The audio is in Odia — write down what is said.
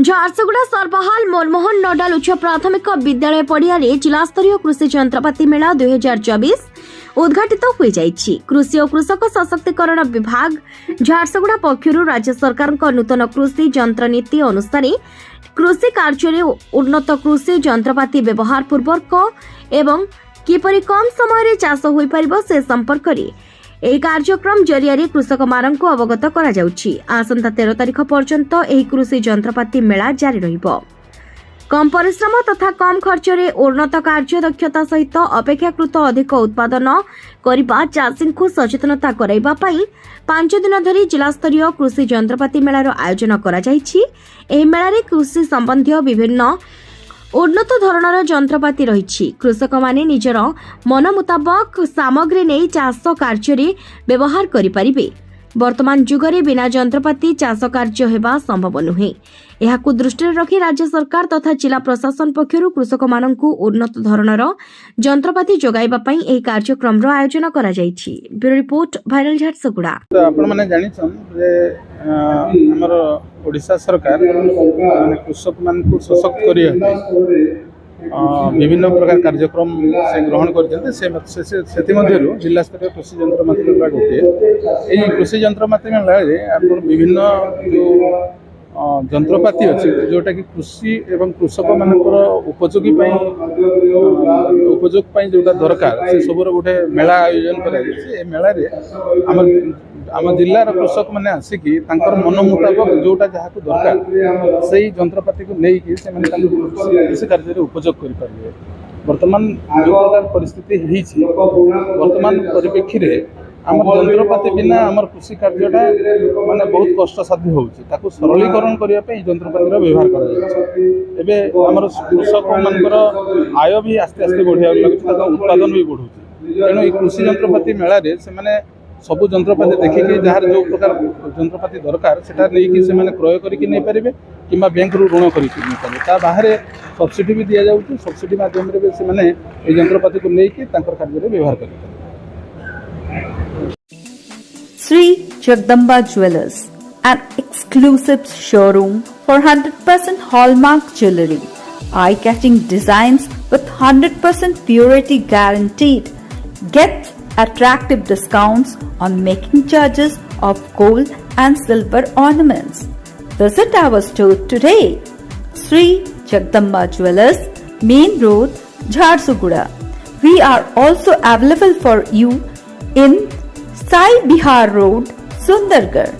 ଝାରସୁଗୁଡ଼ା ସର୍ବହାଲ ମନମୋହନ ନୋଡାଲ ଉଚ୍ଚ ପ୍ରାଥମିକ ବିଦ୍ୟାଳୟ ପଡ଼ିଆରେ ଜିଲ୍ଲାସ୍ତରୀୟ କୃଷି ଯନ୍ତ୍ରପାତି ମେଳା 2024 ଉଦ୍ଘାଟିତ ହୋଇଯାଇଛି। କୃଷି ଓ କୃଷକ ସଶକ୍ତିକରଣ ବିଭାଗ ଝାରସୁଗୁଡ଼ା ପକ୍ଷରୁ ରାଜ୍ୟ ସରକାରଙ୍କ ନୂତନ କୃଷି ଯନ୍ତ୍ର ନୀତି ଅନୁସାରେ କୃଷି କାର୍ଯ୍ୟରେ ଉନ୍ନତ କୃଷି ଯନ୍ତ୍ରପାତି ବ୍ୟବହାର ପୂର୍ବକ ଏବଂ କିପରି କମ୍ ସମୟରେ ଚାଷ ହୋଇପାରିବ ସେ ସମ୍ପର୍କରେ ଏହି କାର୍ଯ୍ୟକ୍ରମ ଜରିଆରେ କୃଷକମାନଙ୍କୁ ଅବଗତ କରାଯାଉଛି। ଆସନ୍ତା 13 ତାରିଖ ପର୍ଯ୍ୟନ୍ତ ଏହି କୃଷି ଯନ୍ତ୍ରପାତି ମେଳା ଜାରି ରହିବ। କମ୍ ପରିଶ୍ରମ ତଥା କମ୍ ଖର୍ଚ୍ଚରେ ଉନ୍ନତ କାର୍ଯ୍ୟଦକ୍ଷତା ସହିତ ଅପେକ୍ଷାକୃତ ଅଧିକ ଉତ୍ପାଦନ କରିବା ଚାଷୀଙ୍କୁ ସଚେତନତା କରାଇବା ପାଇଁ 5 ଦିନ ଧରି ଜିଲ୍ଲାସ୍ତରୀୟ କୃଷି ଯନ୍ତ୍ରପାତି ମେଳାର ଆୟୋଜନ କରାଯାଇଛି। ଏହି ମେଳାରେ କୃଷି ସମ୍ବନ୍ଧୀୟ ବିଭିନ୍ନ ଉନ୍ନତ ଧରଣର ଯନ୍ତ୍ରପାତି ରହିଛି। କୃଷକମାନେ ନିଜର ମନ ମୁତାବକ ସାମଗ୍ରୀ ନେଇ ଚାଷ କାର୍ଯ୍ୟରେ ବ୍ୟବହାର କରିପାରିବେ। ବର୍ତ୍ତମାନ ଯୁଗରେ ବିନା ଯନ୍ତ୍ରପାତି ଚାଷ କାର୍ଯ୍ୟ ହେବା ସମ୍ଭବ ନୁହେଁ। ଏହାକୁ ଦୃଷ୍ଟିରେ ରଖି ରାଜ୍ୟ ସରକାର ତଥା ଜିଲ୍ଲା ପ୍ରଶାସନ ପକ୍ଷରୁ କୃଷକମାନଙ୍କୁ ଉନ୍ନତ ଧରଣର ଯନ୍ତ୍ରପାତି ଯୋଗାଇବା ପାଇଁ ଏହି କାର୍ଯ୍ୟକ୍ରମର ଆୟୋଜନ କରାଯାଇଛି। Bureau report viral Jharsuguda. ଆପଣମାନେ ଜାଣିଛନ୍ ଯେ ଆମର ଓଡ଼ିଶା ସରକାର କୃଷକମାନଙ୍କୁ ସଶକ୍ତ କରିବା ପାଇଁ ବିଭିନ୍ନ ପ୍ରକାର କାର୍ଯ୍ୟକ୍ରମ ସେ ଗ୍ରହଣ କରିଛନ୍ତି। ସେଥିମଧ୍ୟରୁ ଜିଲ୍ଲାସ୍ତରୀୟ କୃଷି ଯନ୍ତ୍ରପାତି ମେଳା ଗୋଟିଏ। ଏହି କୃଷି ଯନ୍ତ୍ରପାତି ମେଳାରେ ଆପଣ ବିଭିନ୍ନ ଯେଉଁ ଯନ୍ତ୍ରପାତି ଅଛି ଯେଉଁଟାକି କୃଷି ଏବଂ କୃଷକମାନଙ୍କର ଉପଯୋଗ ପାଇଁ ଯେଉଁଟା ଦରକାର ସେ ସବୁର ଗୋଟେ ମେଳା ଆୟୋଜନ କରାଯାଇଛି। ଏ ମେଳାରେ ଆମ ଜିଲ୍ଲାର କୃଷକମାନେ ଆସିକି ତାଙ୍କର ମନ ମୁତାବକ ଯେଉଁଟା ଯାହାକୁ ଦରକାର ସେଇ ଯନ୍ତ୍ରପାତିକୁ ନେଇକି ସେମାନେ ତାଙ୍କ କୃଷି କାର୍ଯ୍ୟରେ ଉପଯୋଗ କରିପାରିବେ। ବର୍ତ୍ତମାନ ଯେଉଁ ପ୍ରକାର ପରିସ୍ଥିତି ହେଇଛି ବର୍ତ୍ତମାନ ପରିପ୍ରେକ୍ଷୀରେ ଆମର ଯନ୍ତ୍ରପାତି ବିନା ଆମର କୃଷି କାର୍ଯ୍ୟଟା ମାନେ ବହୁତ କଷ୍ଟସାଧ୍ୟ ହେଉଛି। ତାକୁ ସରଳୀକରଣ କରିବା ପାଇଁ ଏହି ଯନ୍ତ୍ରପାତିର ବ୍ୟବହାର କରାଯାଉଛି। ଏବେ ଆମର କୃଷକମାନଙ୍କର ଆୟ ବି ଆସ୍ତେ ଆସ୍ତେ ବଢ଼ିବାକୁ ଲାଗୁଛି, ତାଙ୍କ ଉତ୍ପାଦନ ବି ବଢ଼ୁଛି। ତେଣୁ ଏହି କୃଷି ଯନ୍ତ୍ରପାତି ମେଳାରେ ସେମାନେ ସବୁ ଯନ୍ତ୍ରପାତି ଦେଖିକି ଯାହାର ଯେଉଁ ପ୍ରକାର ଯନ୍ତ୍ରପାତି ଦରକାର ସେଟା ନେଇକି ସେମାନେ କ୍ରୟ କରିକି ନେଇପାରିବେ କିମ୍ବା ବ୍ୟାଙ୍କରୁ ଋଣ କରିକି ନେଇପାରିବେ। ତା ବାହାରେ ସବସିଡି ବି ଦିଆଯାଉଛି। ସବସିଡି ମାଧ୍ୟମରେ ବି ସେମାନେ ଏହି ଯନ୍ତ୍ରପାତିକୁ ନେଇକି ତାଙ୍କର କାର୍ଯ୍ୟରେ ବ୍ୟବହାର କରିପାରିବେ। Sri Jagdamba Jewellers, an exclusive showroom for 100% hallmark jewelry, eye-catching designs with 100% purity guaranteed. Get attractive discounts on making charges of gold and silver ornaments. Visit our store today. Sri Jagdamba Jewellers, Main Road, Jharsuguda. We are also available for you in Sai Bihar Road, Sundargarh.